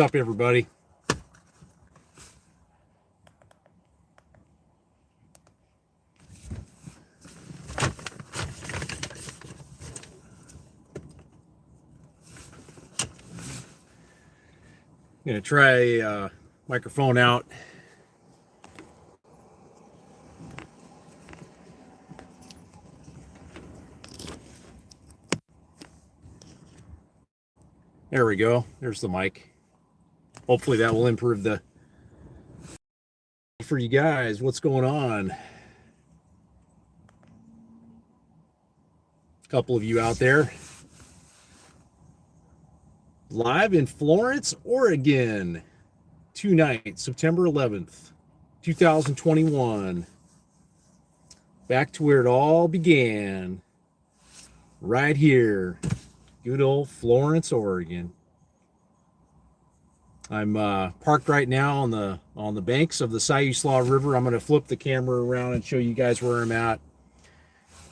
up, everybody? I'm going to try microphone out. There we go. There's the mic. Hopefully that will improve the for you guys. What's going on? A couple of you out there. Live in Florence, Oregon. Tonight, September 11th, 2021. Back to where it all began. Right here. Good old Florence, Oregon. I'm parked right now on the banks of the Siuslaw River. I'm going to flip the camera around and show you guys where I'm at.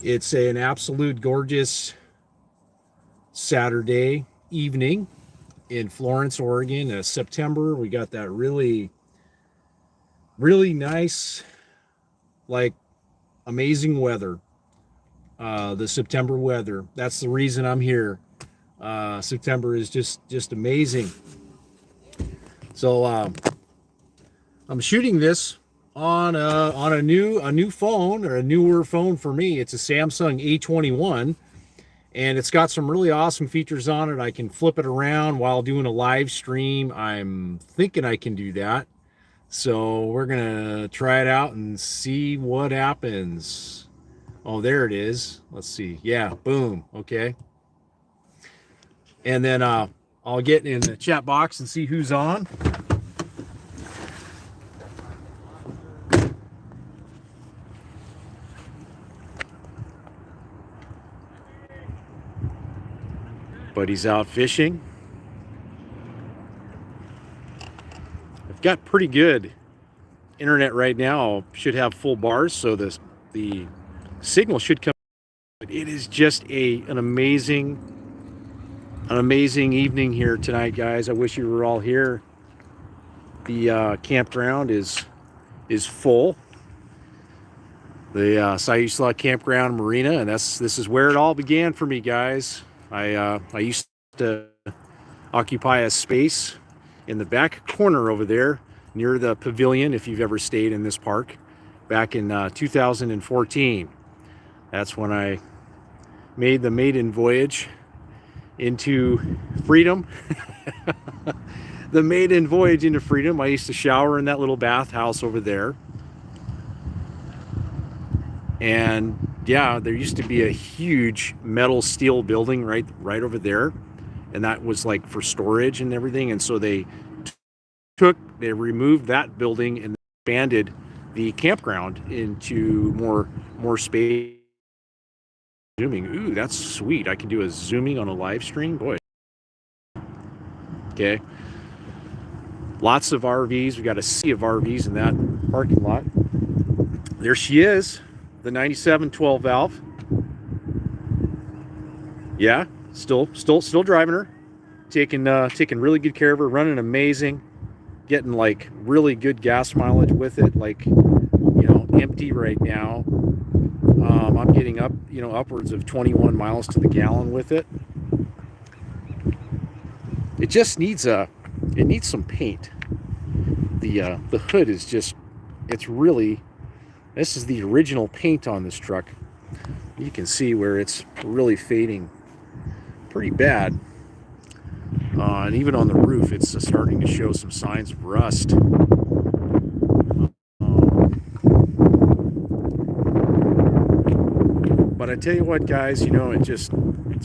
It's an absolute gorgeous Saturday evening in Florence, Oregon. September. We got that really nice, like, amazing weather. The September weather. That's the reason I'm here. September is just amazing. So I'm shooting this on a new phone, or a newer phone for me. It's a Samsung A21, and it's got some really awesome features on it. I can flip it around while doing a live stream. I'm thinking I can do that. So we're gonna try it out and see what happens. Oh, there it is. Let's see. Yeah, boom. Okay. And then I'll get in the chat box and see who's on. Buddy's out fishing. I've got pretty good internet right now. Should have full bars, so the signal should come. But it is just an amazing evening here tonight, guys. I wish you were all here. The campground is full. The Siuslaw Campground Marina, and this is where it all began for me, guys. I used to occupy a space in the back corner over there near the pavilion, if you've ever stayed in this park, back in 2014. That's when I made the maiden voyage into freedom. The maiden voyage into freedom. I used to shower in that little bathhouse over there. And yeah, there used to be a huge metal steel building right over there, and that was like for storage and everything. And so they removed that building and expanded the campground into more space. Zooming. Ooh, that's sweet. I can do a zooming on a live stream. Boy. Okay. Lots of RVs. We got a sea of RVs in that parking lot. There she is, the 97 12 valve. Yeah, still driving her. Taking really good care of her, running amazing. Getting like really good gas mileage with it, like, empty right now. I'm getting upwards of 21 miles to the gallon with it. It just needs some paint. The hood is just, this is the original paint on this truck. You can see where it's really fading pretty bad. And even on the roof, it's starting to show some signs of rust. But I tell you what, guys, it's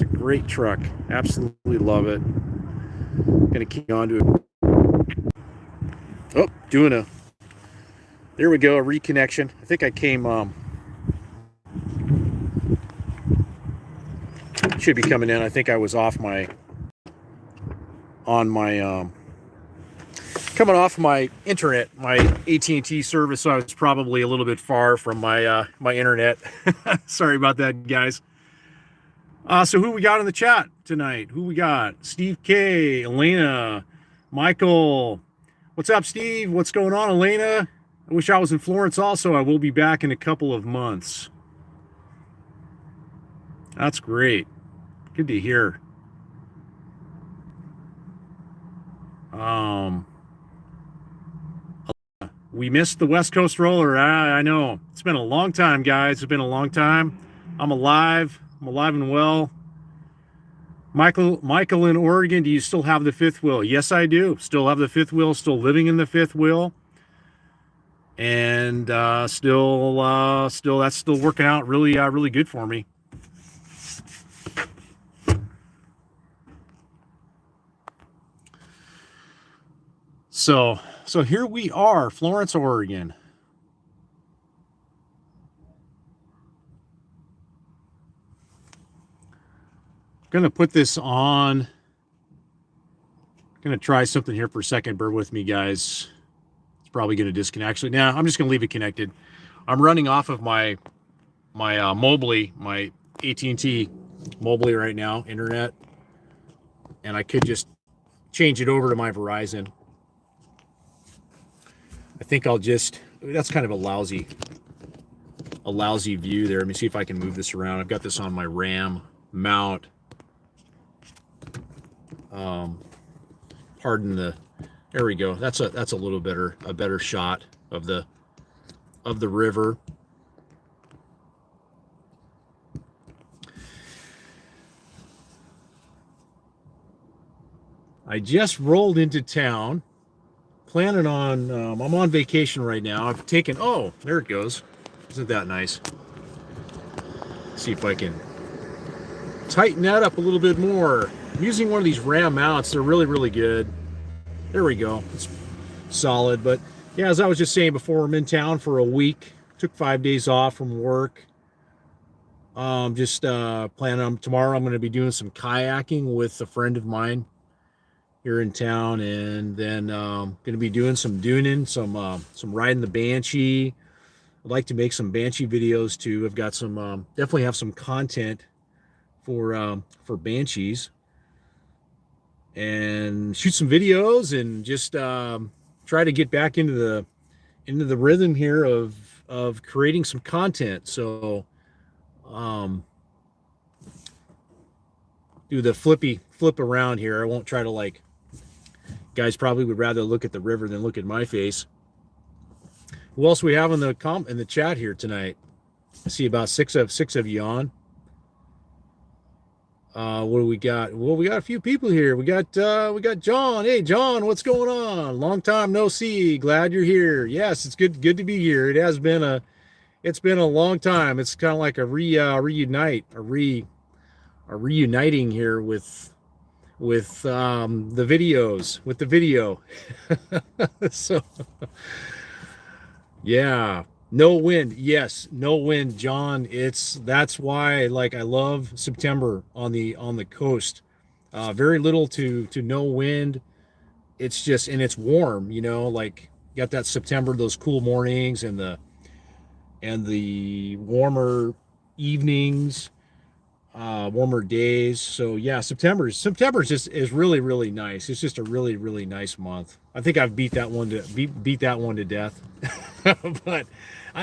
a great truck. Absolutely love it. Gonna keep on to it. Oh, there we go, a reconnection. I think I came, should be coming in. I think I was coming off my internet, my AT&T service, so I was probably a little bit far from my internet. Sorry about that, guys. So who we got in the chat tonight? Who we got? Steve K, Elena, Michael. What's up, Steve? What's going on, Elena? I wish I was in Florence also. I will be back in a couple of months. That's great. Good to hear. Um, we missed the West Coast roller. I know. It's been a long time, guys. It's been a long time. I'm alive. I'm alive and well. Michael in Oregon, do you still have the fifth wheel? Yes, I do. Still have the fifth wheel. Still living in the fifth wheel. And still that's still working out really good for me. So here we are, Florence, Oregon. Gonna put this on. Gonna try something here for a second. Bear with me, guys. It's probably gonna disconnect. Actually, now I'm just gonna leave it connected. I'm running off of my Mobley, my AT&T Mobley right now, internet, and I could just change it over to my Verizon. I think I'll just. That's kind of a lousy view there. Let me see if I can move this around. I've got this on my RAM mount. Pardon the. There we go. That's a little better, a better shot of the river. I just rolled into town, planning on. I'm on vacation right now. I've taken. Oh, there it goes. Isn't that nice? Let's see if I can tighten that up a little bit more. I'm using one of these RAM mounts. They're really good. There we go. It's solid. But yeah, as I was just saying before, I'm in town for a week. Took 5 days off from work. Just planning on tomorrow. I'm going to be doing some kayaking with a friend of mine here in town, and then going to be doing some duning, some riding the Banshee. I'd like to make some Banshee videos too. I've got some definitely have some content for Banshees, and shoot some videos and just try to get back into the rhythm here of creating some content. So do the flip around here. I won't try to like, guys probably would rather look at the river than look at my face. Who else we have in the chat here tonight? I see about six of you on. What do we got? Well, we got a few people here. We got John. Hey, John, what's going on? Long time no see. Glad you're here. Yes, it's good to be here. It's been a long time. It's kind of like a reuniting here with the videos, with the video. So yeah. No wind. Yes, no wind, John. That's why like I love September on the coast. Very little to no wind. It's just, and it's warm, like you got that September, those cool mornings and the warmer evenings, warmer days. So yeah, September is really nice. It's just a really nice month. I think I've beat that one to death. But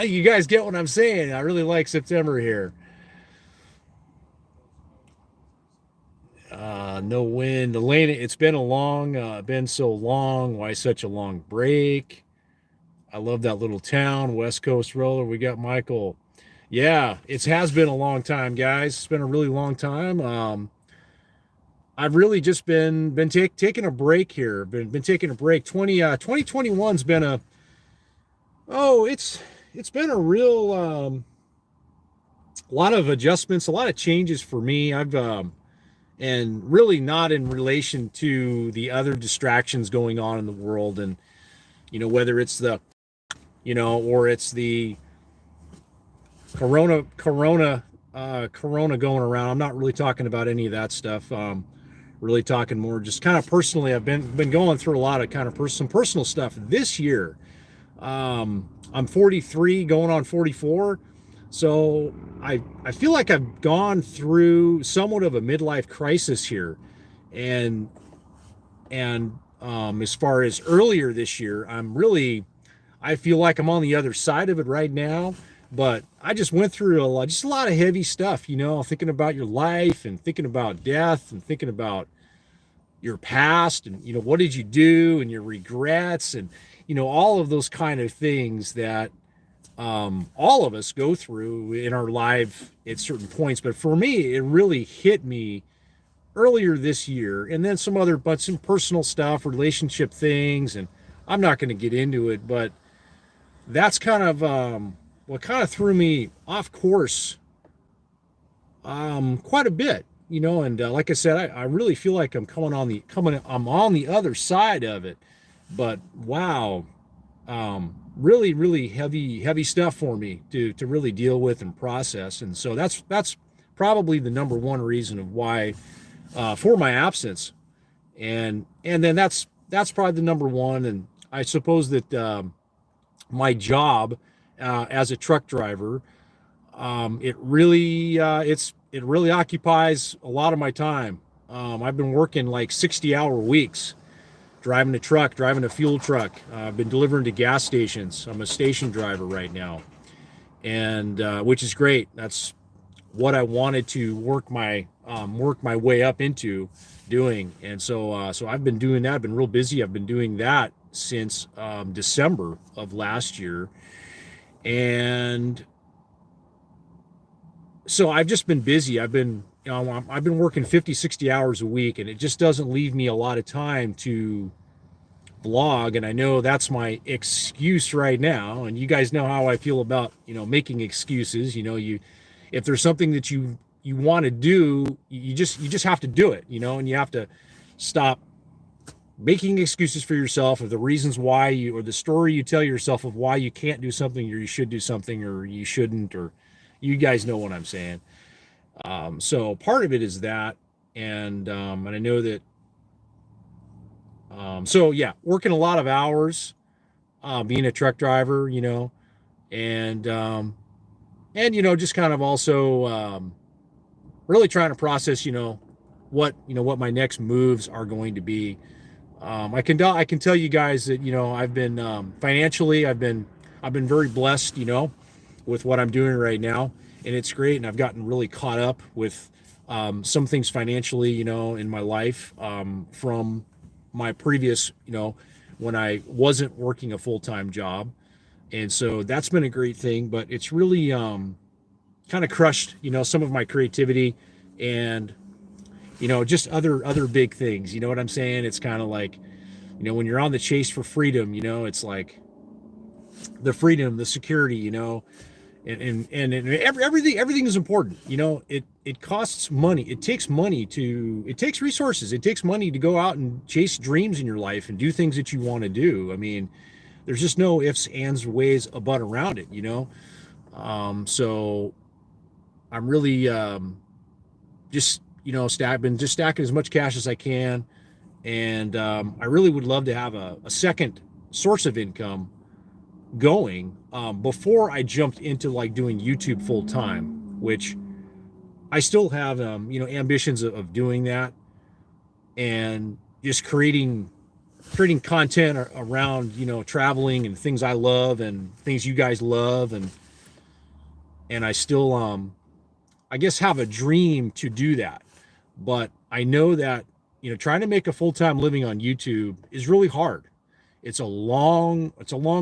you guys get what I'm saying. I really like September here. No wind. Elena, it's been been so long. Why such a long break? I love that little town, West Coast roller. We got Michael. Yeah, it has been a long time, guys. It's been a really long time. I've really just been taking a break here. Been taking a break. 2021's been it's been a real lot of adjustments, a lot of changes for me. I've and really not in relation to the other distractions going on in the world, and whether it's the or it's the corona going around. I'm not really talking about any of that stuff. Really talking more just kind of personally. I've been going through a lot of kind of some personal stuff this year. I'm 43 going on 44. So I feel like I've gone through somewhat of a midlife crisis here, and As far as earlier this year, I feel like I'm on the other side of it right now, but I just went through just a lot of heavy stuff, thinking about your life and thinking about death and thinking about your past and, what did you do and your regrets and, all of those kind of things that all of us go through in our life at certain points. But for me, it really hit me earlier this year, and then some personal stuff, relationship things, and I'm not going to get into it, but that's kind of what kind of threw me off course quite a bit, and like I said, I really feel like I'm on the other side of it, but wow, really, really heavy stuff for me to really deal with and process. And so that's probably the number one reason of why for my absence. And then that's probably the number one. And I suppose that my job as a truck driver, it really occupies a lot of my time. I've been working like 60-hour weeks, driving a truck, driving a fuel truck. I've been delivering to gas stations. I'm a station driver right now, and which is great. That's what I wanted to work my way up into doing. And so I've been doing that. I've been real busy. I've been doing that since December of last year, and so I've just been busy. I've been working 50, 60 hours a week, and it just doesn't leave me a lot of time to vlog. And I know that's my excuse right now. And you guys know how I feel about, making excuses. If there's something that you want to do, you just have to do it, and you have to stop making excuses for yourself of the reasons why or the story you tell yourself of why you can't do something or you should do something or you shouldn't, or you guys know what I'm saying. So part of it is that, and I know that. So yeah, working a lot of hours, being a truck driver, and just kind of also really trying to process, what my next moves are going to be. I can tell you guys that I've been financially, I've been very blessed, with what I'm doing right now, and it's great. And I've gotten really caught up with some things financially, in my life from my previous, when I wasn't working a full-time job, and so that's been a great thing. But it's really kind of crushed, some of my creativity and just other big things. You know what I'm saying? It's kind of like, when you're on the chase for freedom, it's like the freedom, the security, and everything is important. It costs money. It takes resources. It takes money to go out and chase dreams in your life and do things that you want to do. I mean, there's just no ifs, ands, ways, a but around it, so I'm really just been just stacking as much cash as I can, and I really would love to have a second source of income going before I jumped into like doing YouTube full time, which I still have ambitions of doing that, and just creating content around traveling and things I love and things you guys love, and I still I guess have a dream to do that. But I know that trying to make a full-time living on YouTube is really hard. It's a long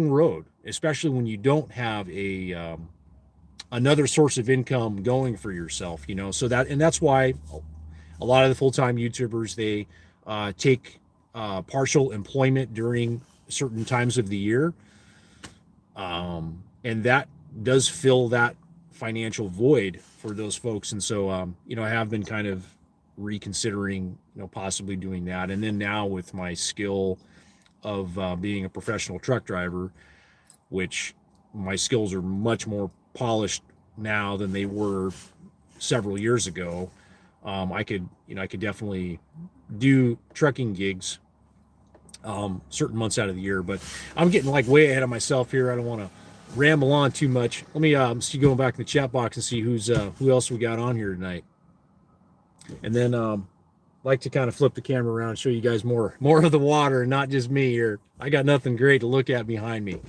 road, especially when you don't have another source of income going for yourself, so that's why a lot of the full-time YouTubers, they take partial employment during certain times of the year, and that does fill that financial void for those folks. And so I have been kind of reconsidering possibly doing that. And then now with my skill of being a professional truck driver, which my skills are much more polished now than they were several years ago, I could definitely do trucking gigs certain months out of the year. But I'm getting like way ahead of myself here. I don't want to ramble on too much. Let me see, going back in the chat box and see who else we got on here tonight. And then like to kind of flip the camera around and show you guys more of the water and not just me here. I got nothing great to look at behind me.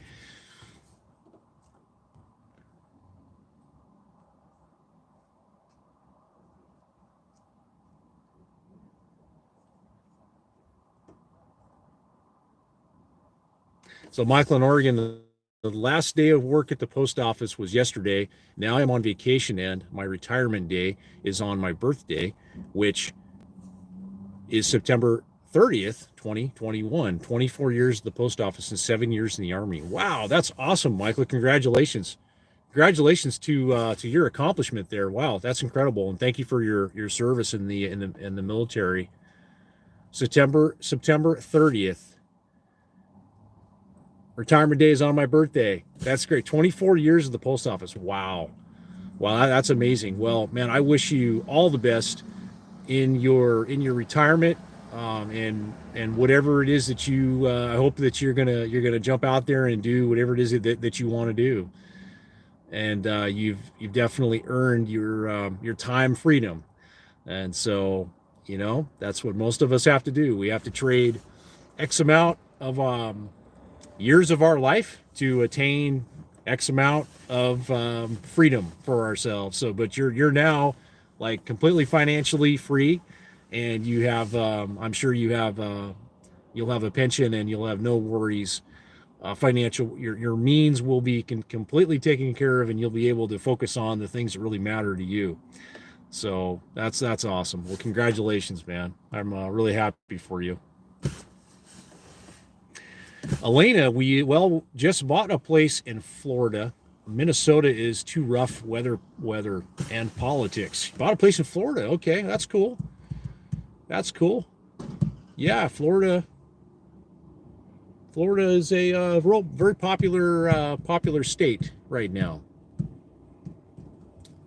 So Michael in Oregon, the last day of work at the post office was yesterday. Now I'm on vacation and my retirement day is on my birthday, which is September 30th, 2021. 24 years at the post office and 7 years in the Army. Wow, that's awesome, Michael. Congratulations. Congratulations to your accomplishment there. Wow, that's incredible. And thank you for your service in the military. September 30th. Retirement day is on my birthday. That's great. 24 years at the post office. Wow. Wow, that's amazing. Well, man, I wish you all the best in your retirement, and whatever it is that you. I hope that you're gonna jump out there and do whatever it is that you want to do. And you've definitely earned your time freedom. And so, that's what most of us have to do. We have to trade X amount of years of our life to attain X amount of freedom for ourselves. So, but you're now like completely financially free, and you have I'm sure you'll have a pension and you'll have no worries. Financial, your means will be completely taken care of, and you'll be able to focus on the things that really matter to you. So that's awesome. Well, congratulations, man. I'm really happy for you. Elena, we just bought a place in Florida. Minnesota is too rough weather and politics. Bought a place in Florida. Okay, that's cool. That's cool. Yeah, Florida is a very popular state right now.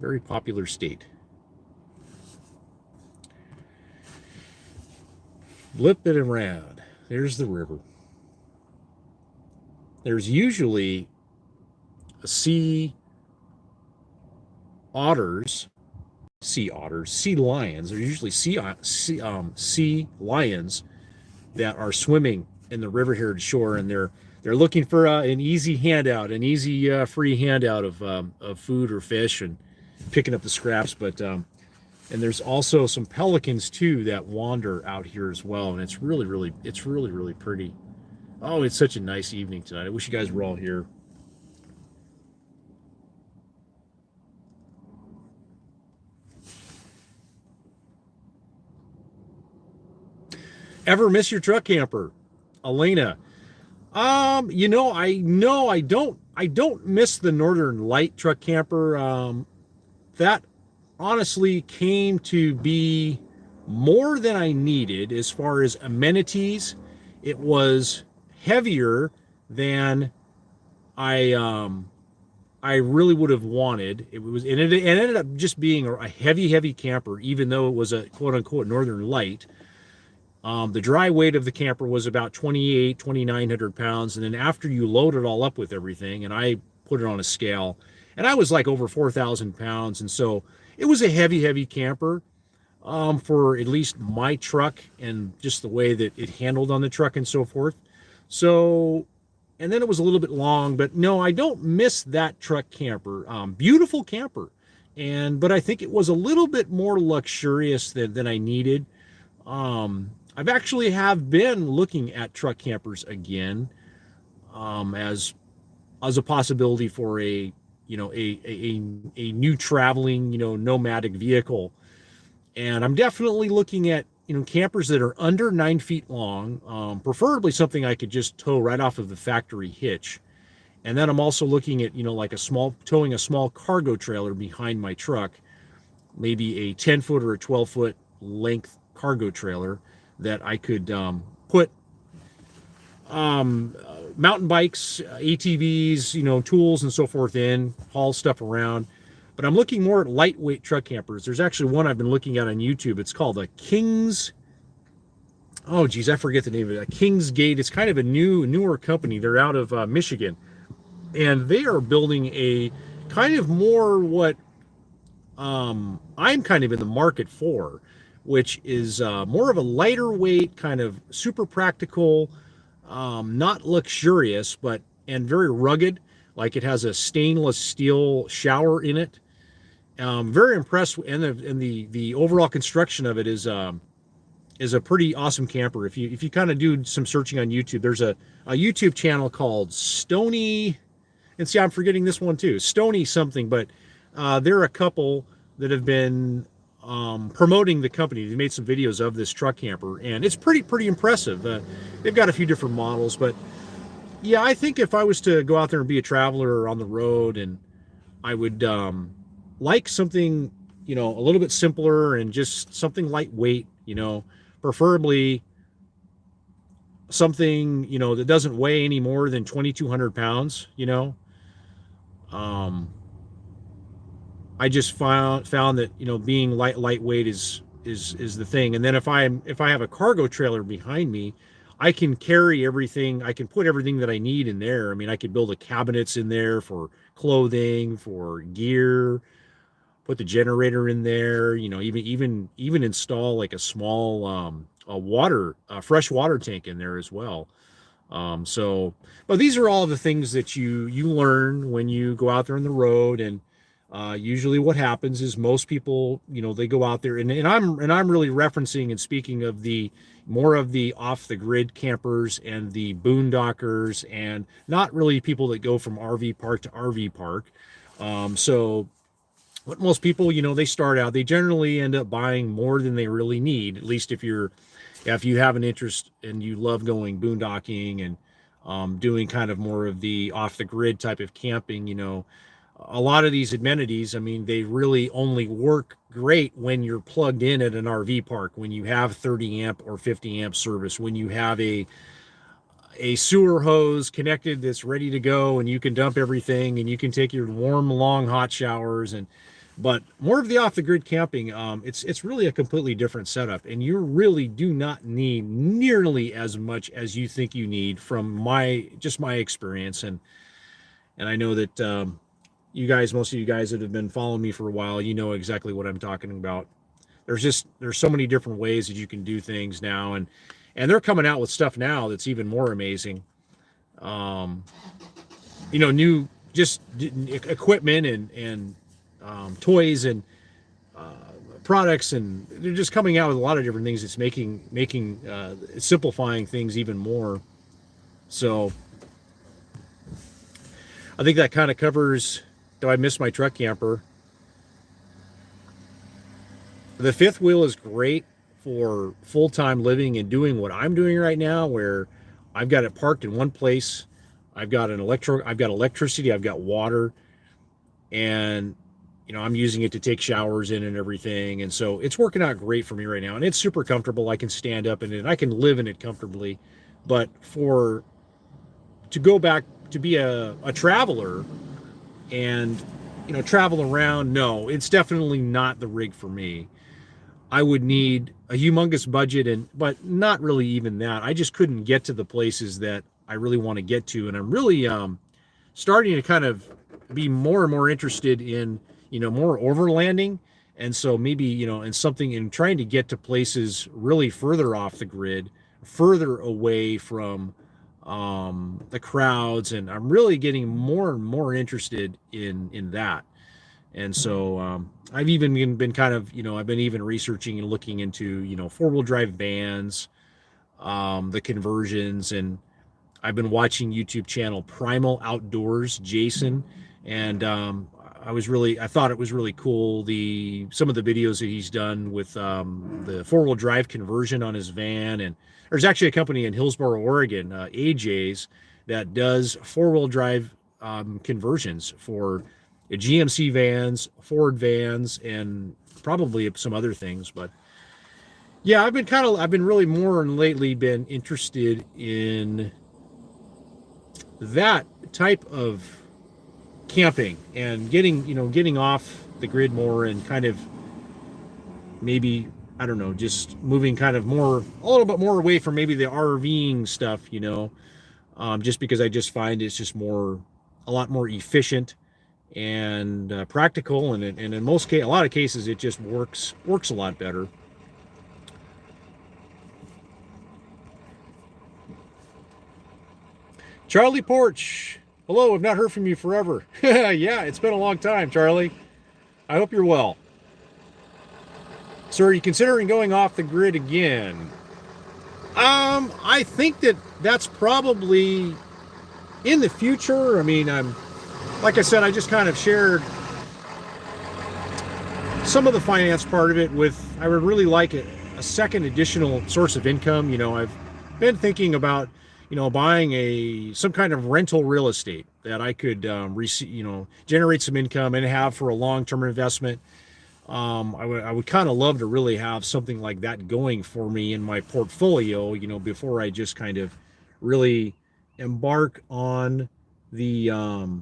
Very popular state. Blip it around. There's the river. There's usually sea lions. There's usually sea lions that are swimming in the river here to shore, and they're looking for an easy free handout of food or fish, and picking up the scraps. But and there's also some pelicans too that wander out here as well, and it's really pretty. Oh, it's such a nice evening tonight. I wish you guys were all here. Ever miss your truck camper, Elena? I don't miss the Northern Light truck camper. That honestly came to be more than I needed as far as amenities. It was heavier than I really would have wanted. It ended up just being a heavy camper, even though it was a quote unquote Northern Light. The dry weight of the camper was about 2,900 pounds. And then after you load it all up with everything, and I put it on a scale, and I was like over 4,000 pounds. And so it was a heavy camper for at least my truck and just the way that it handled on the truck and so forth. So, and then it was a little bit long, but no, I don't miss that truck camper. Beautiful camper. But I think it was a little bit more luxurious than I needed. I've actually have been looking at truck campers again, as a possibility for a new traveling, nomadic vehicle. And I'm definitely looking at, campers that are under 9 feet long, preferably something I could just tow right off of the factory hitch. And then I'm also looking at, like towing a small cargo trailer behind my truck, maybe a 10-foot or a 12-foot length cargo trailer that I could put mountain bikes, ATVs, tools and so forth in, haul stuff around. But I'm looking more at lightweight truck campers. There's actually one I've been looking at on YouTube. It's called a King's. Oh, geez, I forget the name of it. King's Gate. It's kind of a newer company. They're out of Michigan, and they are building a kind of more what I'm kind of in the market for. which is more of a lighter weight, kind of super practical, not luxurious, but and very rugged. Like it has a stainless steel shower in it. Very impressed, and the overall construction of it is a pretty awesome camper. If you kind of do some searching on YouTube, there's a YouTube channel called Stony, and see, I'm forgetting this one too, Stony something, but they're a couple that have been promoting the company. They made some videos of this truck camper, and it's pretty impressive. They've got a few different models, but yeah, I think if I was to go out there and be a traveler on the road, and I would like something, a little bit simpler and just something lightweight, preferably something, that doesn't weigh any more than 2,200 pounds, Um, I just found that, being lightweight is the thing. And then if I have a cargo trailer behind me, I can carry everything. I can put everything that I need in there. I mean, I could build a cabinets in there for clothing, for gear, put the generator in there, even install like a small fresh water tank in there as well. But these are all the things that you learn when you go out there on the road. And usually what happens is most people, they go out there, and I'm really referencing and speaking of the more of the off the grid campers and the boondockers, and not really people that go from RV park to RV park. So what most people, they start out, they generally end up buying more than they really need, at least if you have an interest and you love going boondocking and doing kind of more of the off the grid type of camping. A lot of these amenities, I mean, they really only work great when you're plugged in at an RV park, when you have 30 amp or 50 amp service, when you have a sewer hose connected that's ready to go, and you can dump everything, and you can take your warm, long, hot showers. But more of the off the grid camping, it's really a completely different setup, and you really do not need nearly as much as you think you need, from my experience. And I know that most of you guys that have been following me for a while, you know exactly what I'm talking about. There's so many different ways that you can do things now, and they're coming out with stuff now that's even more amazing. New just equipment and toys and products, and they're just coming out with a lot of different things that's making simplifying things even more. So I think that kind of covers. Do I miss my truck camper? The fifth wheel is great for full-time living and doing what I'm doing right now, where I've got it parked in one place. I've got electricity, I've got water, and I'm using it to take showers in and everything. And so it's working out great for me right now. And it's super comfortable. I can stand up in it. I can live in it comfortably. But to go back to be a traveler and, travel around, no, it's definitely not the rig for me. I would need a humongous budget, but not really even that. I just couldn't get to the places that I really want to get to. And I'm really starting to kind of be more and more interested in, more overlanding. And so maybe, in trying to get to places really further off the grid, further away from the crowds. And I'm really getting more and more interested in that. And so I've even been kind of, I've been even researching and looking into, four-wheel drive vans, the conversions. And I've been watching YouTube channel Primal Outdoors, Jason. And I thought it was really cool, some of the videos that he's done with the four-wheel drive conversion on his van. And there's actually a company in Hillsboro, Oregon, AJ's, that does four-wheel drive conversions for GMC vans, Ford vans, and probably some other things. But yeah, I've been really more and lately been interested in that type of camping and getting off the grid more, and kind of maybe, I don't know, just moving kind of a little bit more away from maybe the RVing stuff, just because I just find it's just a lot more efficient and practical, and in a lot of cases it just works a lot better. Charlie Porch. Hello, I've not heard from you forever. Yeah, it's been a long time, Charlie. I hope you're well. So, are you considering going off the grid again? I think that that's probably in the future. I mean, like I said, I just kind of shared some of the finance part of it with. I would really like a second additional source of income. I've been thinking about buying some kind of rental real estate that I could receive, generate some income and have for a long-term investment. I would kind of love to really have something like that going for me in my portfolio, before I just kind of really embark on the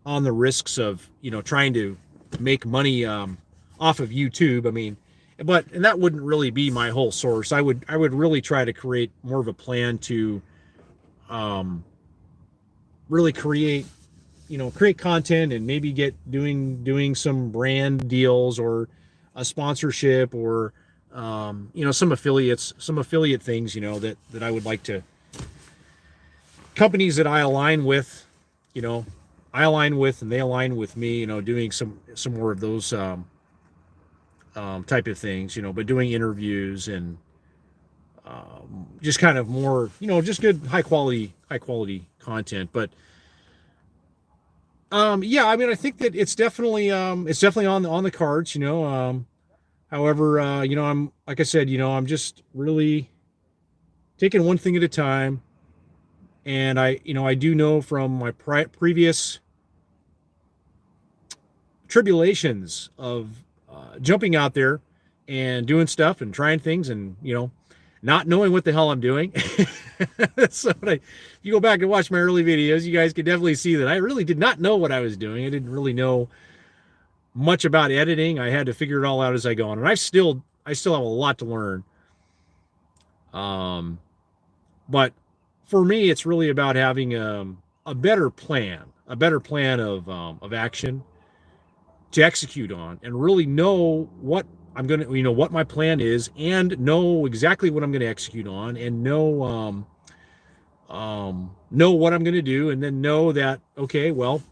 risks of, trying to make money off of YouTube. I mean, and that wouldn't really be my whole source. I would really try to create more of a plan to really create content and maybe get doing some brand deals or a sponsorship or some affiliate things, that I would like to, companies that I align with, and they align with me, doing some more of those type of things, but doing interviews and just kind of more, just good high quality content. But yeah, I mean, I think that it's definitely on the cards. However, I'm, like I said, I'm just really taking one thing at a time. And I do know from my previous tribulations of jumping out there and doing stuff and trying things and not knowing what the hell I'm doing. So if you go back and watch my early videos, you guys could definitely see that I really did not know what I was doing. I didn't really know much about editing. I had to figure it all out as I go on, and I still have a lot to learn. But for me, it's really about having a better plan of action to execute on, and really know what I'm going to, what my plan is, and know exactly what I'm going to execute on, and know what I'm going to do, and then know that, okay, well,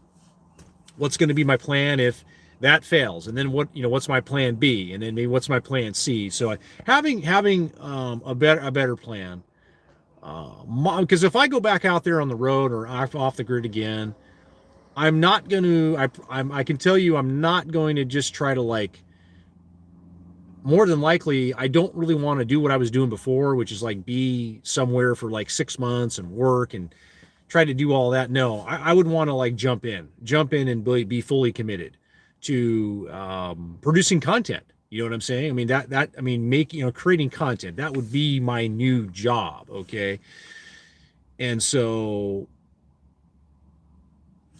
what's going to be my plan if that fails, and then what's my plan B, and then maybe what's my plan C. So having a better plan, because if I go back out there on the road or off the grid again, I'm not going to, I can tell you, I'm not going to just try to, more than likely, I don't really want to do what I was doing before, which is be somewhere for 6 months and work and try to do all that. No, I would want to jump in and be fully committed to producing content. You know what I'm saying? I mean, creating content, that would be my new job. Okay. And so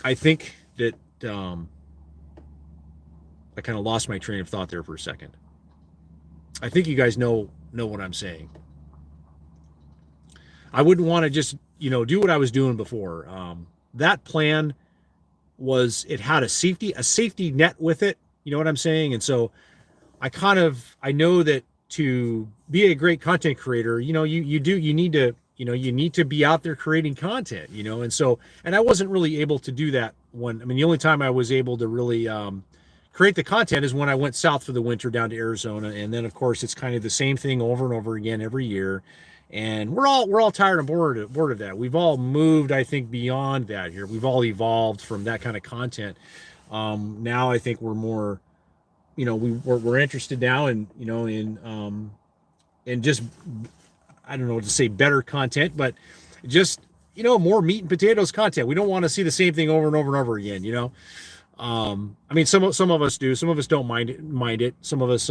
I think that I kind of lost my train of thought there for a second. I think you guys know what I'm saying. I wouldn't want to just, do what I was doing before. That plan it had a safety net with it. You know what I'm saying? And so I know that to be a great content creator, you need to be out there creating content, and I wasn't really able to do that the only time I was able to really create the content is when I went south for the winter down to Arizona. And then of course it's kind of the same thing over and over again every year. And we're all tired and bored of that. We've all moved, I think, beyond that here. We've all evolved from that kind of content. Now I think we're more, we're interested now in just, I don't know what to say, better content, but just, more meat and potatoes content. We don't want to see the same thing over and over and over again, some of us do. Some of us don't mind it. Some of us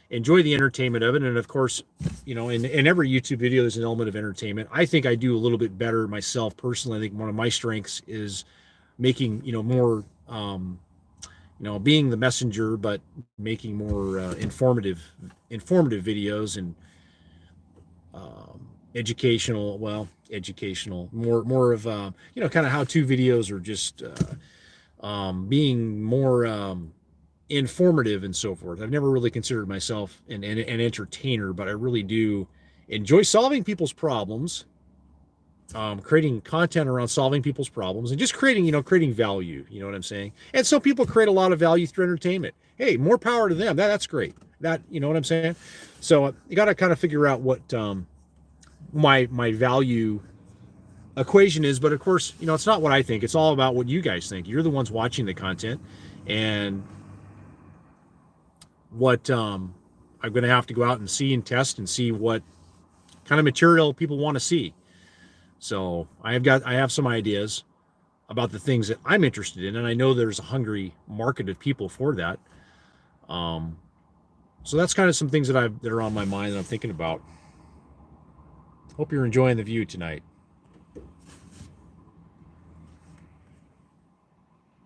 enjoy the entertainment of it. And of course, in every YouTube video, there's an element of entertainment. I think I do a little bit better myself personally. I think one of my strengths is making, more, being the messenger, but making more informative videos and educational, more of, kind of how-to videos, or just being more informative and so forth. I've never really considered myself an entertainer, but I really do enjoy solving people's problems creating content around solving people's problems and just creating, creating value. You know what I'm saying? And some people create a lot of value through entertainment. Hey, more power to them. That's great. You know what I'm saying? So you got to kind of figure out what my value equation is. But of course, it's not what I think. It's all about what you guys think. You're the ones watching the content, and what I'm going to have to go out and see and test and see what kind of material people want to see. So I have some ideas about the things that I'm interested in, and I know there's a hungry market of people for that. Um, so that's kind of some things that are on my mind that I'm thinking about. Hope you're enjoying the view tonight.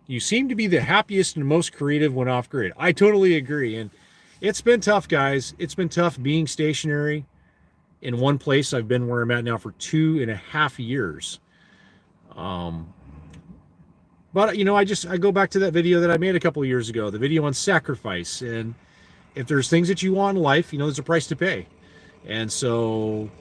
You seem to be the happiest and most creative when off grid. I totally agree, and it's been tough, guys. It's been tough being stationary in one place. I've been where I'm at now for 2.5 years. Um, but I go back to that video that I made a couple of years ago, the video on sacrifice. And if there's things that you want in life, there's a price to pay. And so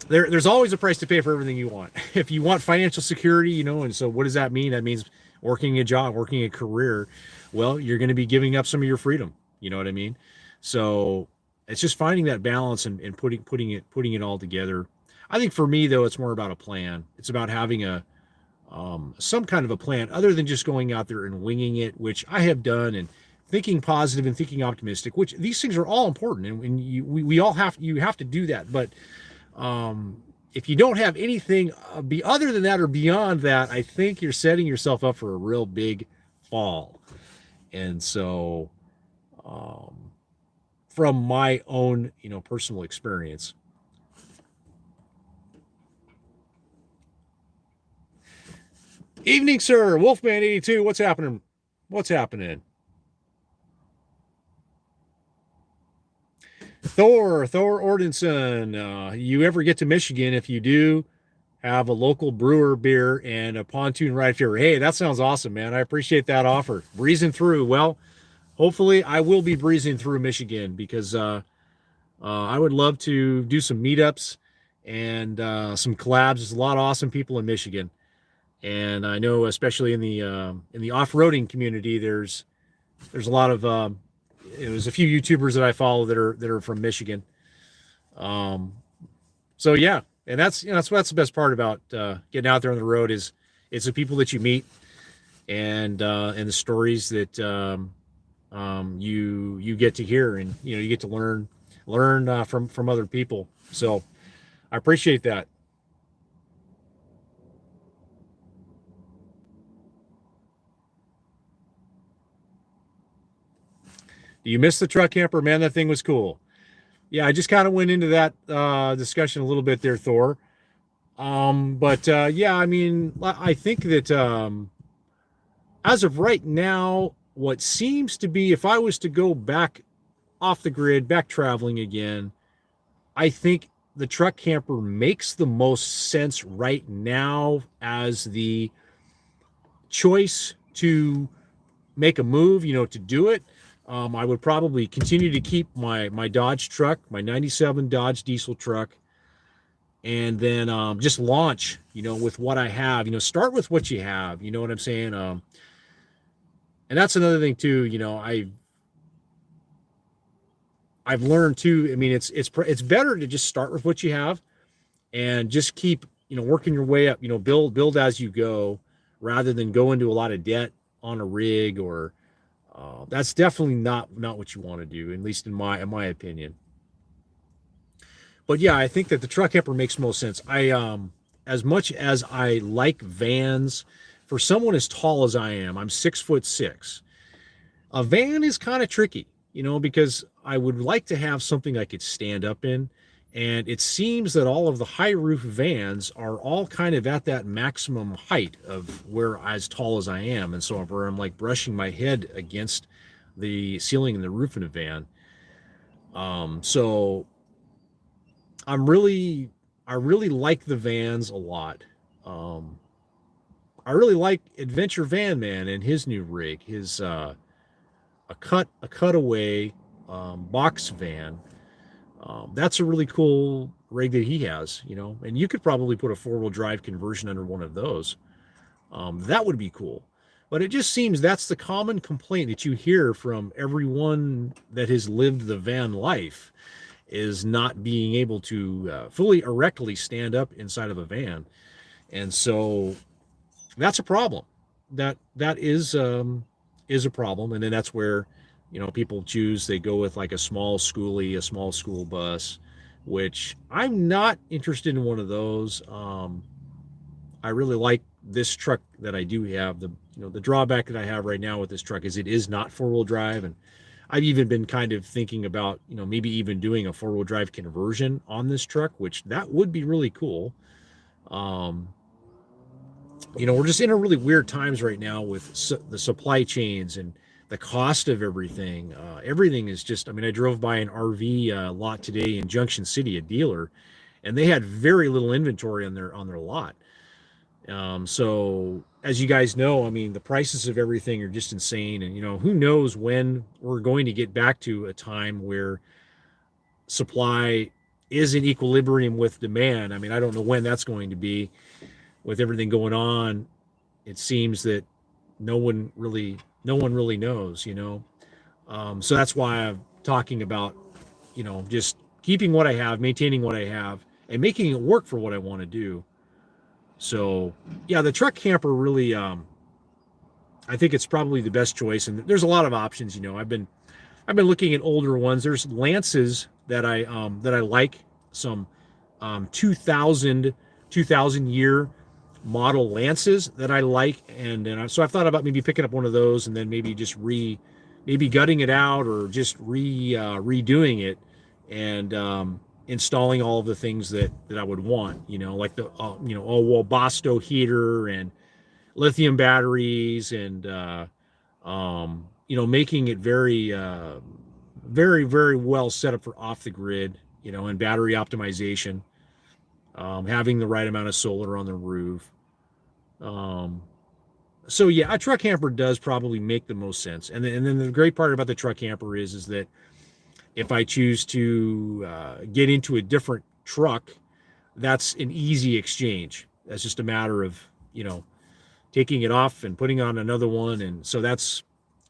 there's always a price to pay for everything you want. If you want financial security, and so what does that mean? That means working a job, working a career. Well, you're going to be giving up some of your freedom. You know what I mean? So it's just finding that balance and putting it all together. I think for me though, it's more about a plan. It's about having some kind of a plan other than just going out there and winging it, which I have done, and thinking positive and thinking optimistic, which these things are all important. And we all you have to do that. But if you don't have anything be other than that or beyond that, I think you're setting yourself up for a real big fall. And so, from my own, personal experience. Evening, sir. Wolfman 82. What's happening? What's happening? Thor Ordenson. You ever get to Michigan? If you do, have a local brewer beer and a pontoon ride fever. Hey, that sounds awesome, man. I appreciate that offer. Breezing through. Well, hopefully I will be breezing through Michigan, because I would love to do some meetups and some collabs. There's a lot of awesome people in Michigan. And I know, especially in the off-roading community, there's a lot of there's a few YouTubers that I follow that are from Michigan. So yeah, and that's the best part about getting out there on the road is it's the people that you meet, and the stories that you get to hear, and you get to learn from other people. So I appreciate that. Do you miss the truck camper? Man, that thing was cool. Yeah, I just kind of went into that discussion a little bit there, Thor. But yeah, I mean, I think that as of right now, what seems to be, if I was to go back off the grid, back traveling again, I think the truck camper makes the most sense right now as the choice to make a move, to do it. I would probably continue to keep my Dodge truck, my 97 Dodge diesel truck, and then just launch, with what I have. Start with what you have. You know what I'm saying? And that's another thing too. I've learned too. I mean, it's better to just start with what you have, and just keep working your way up. Build as you go, rather than go into a lot of debt on a rig, or that's definitely not what you want to do, at least in my opinion. But yeah, I think that the truck camper makes most sense. As much as I like vans, for someone as tall as I am, I'm 6'6". A van is kind of tricky, because I would like to have something I could stand up in. And it seems that all of the high roof vans are all kind of at that maximum height of where as tall as I am. And so where I'm like brushing my head against the ceiling and the roof in a van. So I really like the vans a lot. I really like Adventure Van Man and his new rig, his a cutaway box van. That's a really cool rig that he has, you know, and you could probably put a 4-wheel drive conversion under one of those. That would be cool. But it just seems that's the common complaint that you hear from everyone that has lived the van life, is not being able to fully erectly stand up inside of a van. And so that's a problem. That is a problem. And then that's where, you know, people choose, they go with like a small schoolie, a small school bus, which I'm not interested in one of those. I really like this truck that I do have. The drawback that I have right now with this truck is it is not 4-wheel drive, and I've even been kind of thinking about, you know, maybe even doing a 4-wheel drive conversion on this truck, which that would be really cool. Um, you know, we're just in a really weird times right now with the supply chains and the cost of everything. Everything is just, I mean, I drove by an RV lot today in Junction City, a dealer, and they had very little inventory on their lot. So as you guys know, I mean, the prices of everything are just insane. And, you know, who knows when we're going to get back to a time where supply is in equilibrium with demand. I mean, I don't know when that's going to be with everything going on. It seems that no one really knows, you know? So that's why I'm talking about, you know, just keeping what I have, maintaining what I have, and making it work for what I want to do. So yeah, the truck camper really, I think it's probably the best choice. And there's a lot of options. You know, I've been looking at older ones. There's Lances that I like, some 2000 year model Lances that I like, and so I've thought about maybe picking up one of those, and then maybe just maybe gutting it out, or just redoing it, and installing all of the things that I would want, you know, like the all wall Bosto heater and lithium batteries, and you know, making it very well set up for off the grid, you know, and battery optimization, having the right amount of solar on the roof. Um, so yeah, a truck camper does probably make the most sense. And then the great part about the truck camper is that if I choose to get into a different truck, that's an easy exchange. That's just a matter of, you know, taking it off and putting on another one. And so that's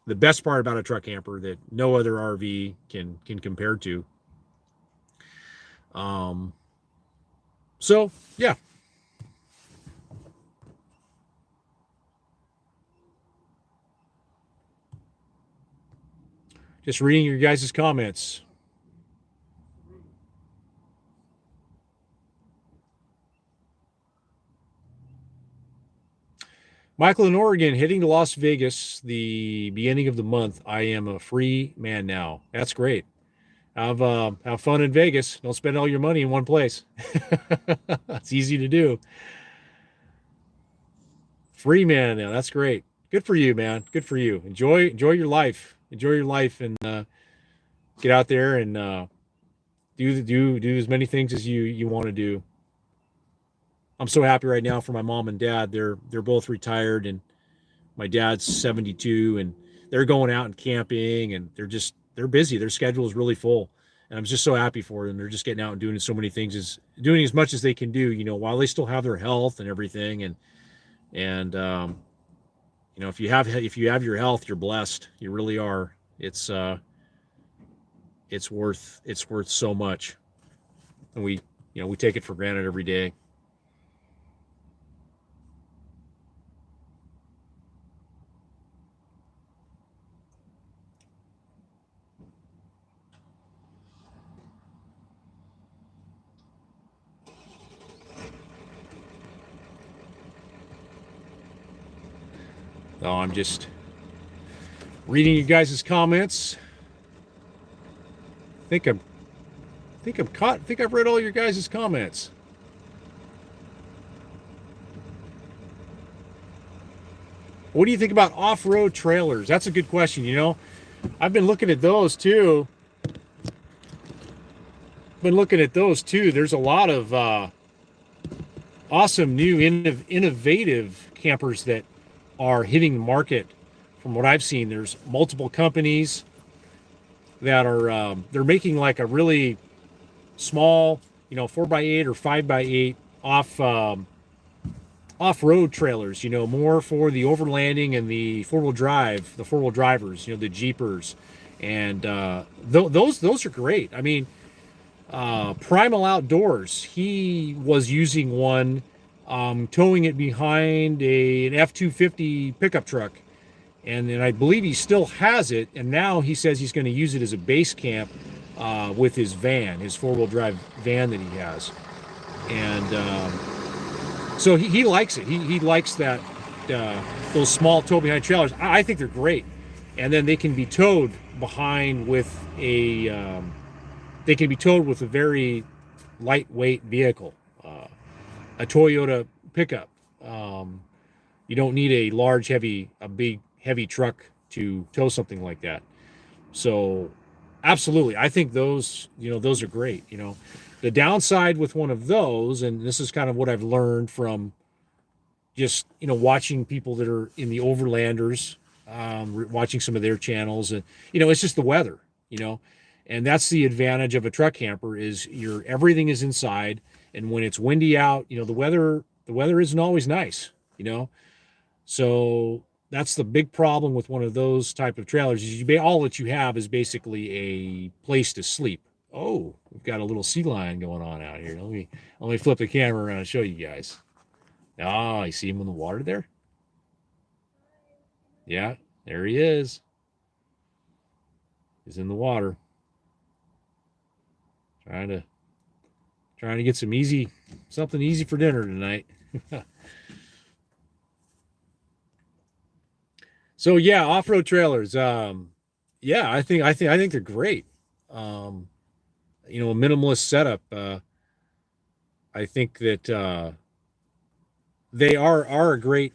the best part about a truck camper that no other RV can compare to. Um, so yeah, just reading your guys' comments. Michael in Oregon, heading to Las Vegas the beginning of the month. I am a free man now. That's great. Have fun in Vegas. Don't spend all your money in one place. It's easy to do. Free man now. That's great. Good for you, man. Good for you. Enjoy your life. Enjoy your life, and get out there and do as many things as you want to do. I'm so happy right now for my mom and dad. They're both retired, and my dad's 72, and they're going out and camping, and they're busy. Their schedule is really full, and I'm just so happy for them. They're just getting out and doing so many things, doing as much as they can do, you know, while they still have their health and everything. And you know, if you have your health, you're blessed. You really are. It's worth so much, and we take it for granted every day. So I'm just reading you guys' comments. I think I've read all your guys' comments. What do you think about off-road trailers? That's a good question. You know, I've been looking at those too. There's a lot of awesome new innovative campers that are hitting the market. From what I've seen, there's multiple companies that are they're making like a really small 4x8 or 5x8 off-road trailers, more for the overlanding and the four-wheel drivers, the Jeepers, and those are great. I mean, Primal Outdoors, he was using one, towing it behind an F-250 pickup truck, and I believe he still has it. And now he says he's going to use it as a base camp with his van, his four-wheel drive van that he has, and so he likes it. He likes that those small tow behind trailers. I think they're great, and then they can be towed behind with a very lightweight vehicle, a Toyota pickup. You don't need a big heavy truck to tow something like that. So, absolutely, I think those are great. The downside with one of those, and this is kind of what I've learned from just watching people that are in the overlanders, watching some of their channels, and it's just the weather, and that's the advantage of a truck camper is everything is inside, and when it's windy out, the weather isn't always nice, so that's the big problem with one of those type of trailers is all that you have is basically a place to sleep. Oh, we've got a little sea lion going on out here. Let me flip the camera around and show you guys. Oh, you see him in the water there? Yeah, there he is. He's in the water. Trying to get something easy for dinner tonight. So yeah, off-road trailers. Yeah, I think they're great. Um, a minimalist setup. I think that they are a great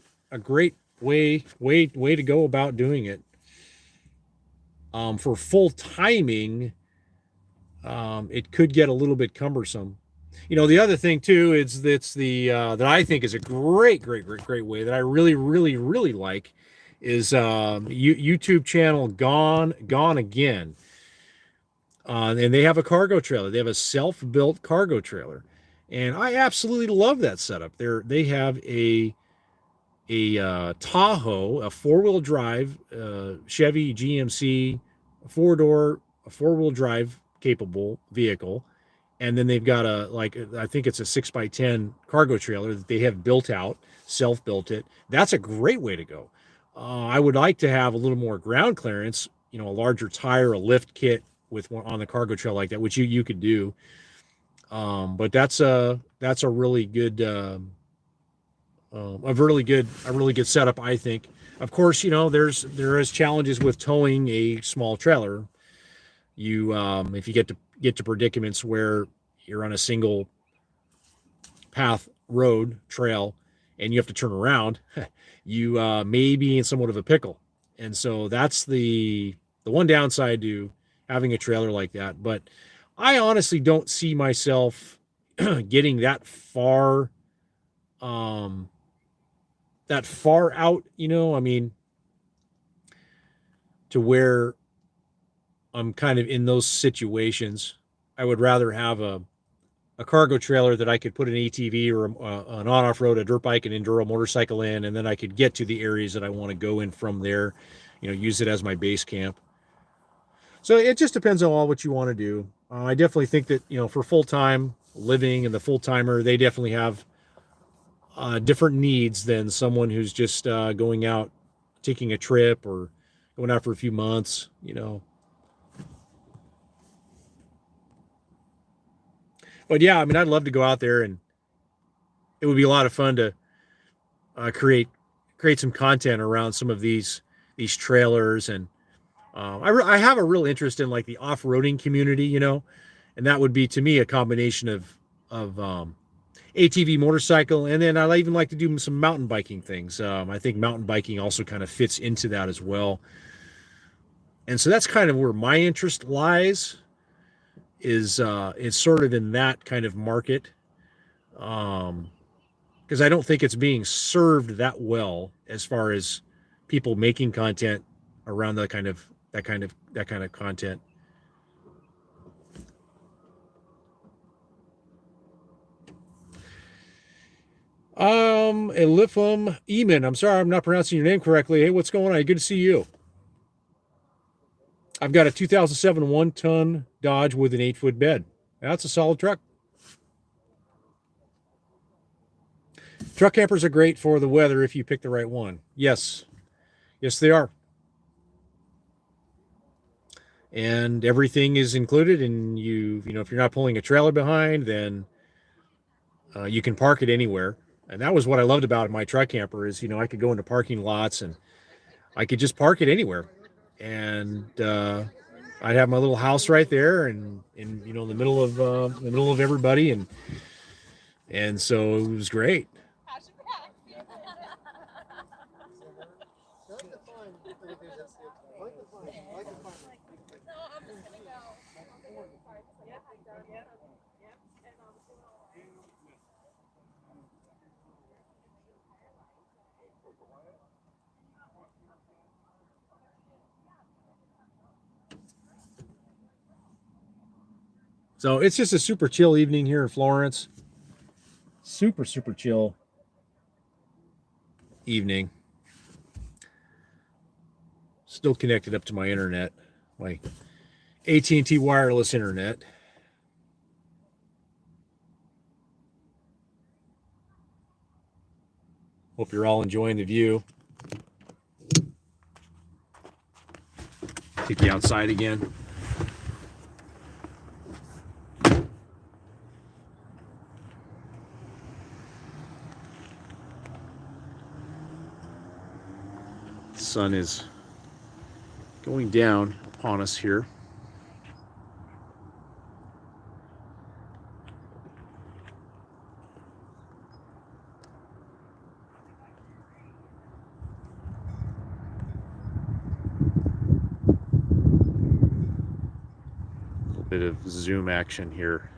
way to go about doing it. For full timing, it could get a little bit cumbersome. The other thing too is that's the that I think is a great way that I really really really like is YouTube channel Gone Again. And they have a cargo trailer. They have a self-built cargo trailer, and I absolutely love that setup. They have a Tahoe, a four-wheel drive Chevy GMC a four-wheel drive capable vehicle, and then they've got I think it's a 6x10 cargo trailer that they have built out, self-built it. That's a great way to go. I would like to have a little more ground clearance, a larger tire, a lift kit with one on the cargo trail like that, which you could do. But that's a really good a really good setup, I think. Of course, there is challenges with towing a small trailer. If you get to predicaments where you're on a single path road trail and you have to turn around, you may be in somewhat of a pickle. And so that's the one downside to having a trailer like that. But I honestly don't see myself getting um, that far out, I mean, to where I'm kind of in those situations. I would rather have a cargo trailer that I could put an ATV or an on-off-road, a dirt bike, an enduro motorcycle in, and then I could get to the areas that I want to go in from there, use it as my base camp. So it just depends on all what you want to do. I definitely think that, for full-time living and the full-timer, they definitely have different needs than someone who's just going out, taking a trip or going out for a few months. But yeah, I mean, I'd love to go out there, and it would be a lot of fun to create some content around some of these trailers. And I have a real interest in like the off-roading community, and that would be to me a combination of ATV, motorcycle, and then I even like to do some mountain biking things. I think mountain biking also kind of fits into that as well, and so that's kind of where my interest lies. Is sort of in that kind of market, because I don't think it's being served that well as far as people making content around that kind of content. Elifum Eamon. I'm sorry, I'm not pronouncing your name correctly. Hey, what's going on? Good to see you. I've got a 2007 one-ton Dodge with an 8-foot bed. That's a solid truck. Truck campers are great for the weather if you pick the right one. Yes. Yes, they are. And everything is included, and if you're not pulling a trailer behind, then you can park it anywhere. And that was what I loved about my truck camper is, I could go into parking lots and I could just park it anywhere. And I'd have my little house right there and in the middle of everybody, and so it was great. So it's just a super chill evening here in Florence. Super, super chill evening. Still connected up to my internet, my AT&T wireless internet. Hope you're all enjoying the view. Take you outside again. The sun is going down upon us here. A little bit of zoom action here.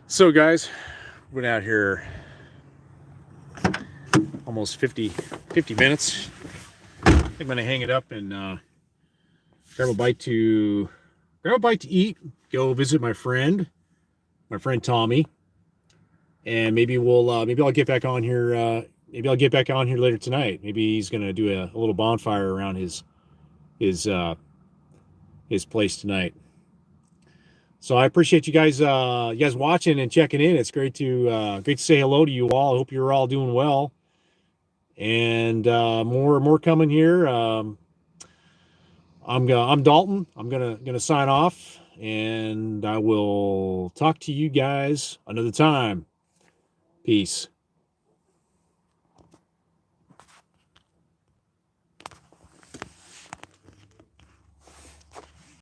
So guys, we've been out here almost 50 minutes. I think I'm gonna hang it up and grab a bite to eat, go visit my friend Tommy, and maybe I'll get back on here. Maybe I'll get back on here later tonight. Maybe he's gonna do a little bonfire around his place tonight. So I appreciate you guys watching and checking in. It's great to say hello to you all. I hope you're all doing well. And more coming here. I'm Dalton. I'm gonna sign off, and I will talk to you guys another time. Peace.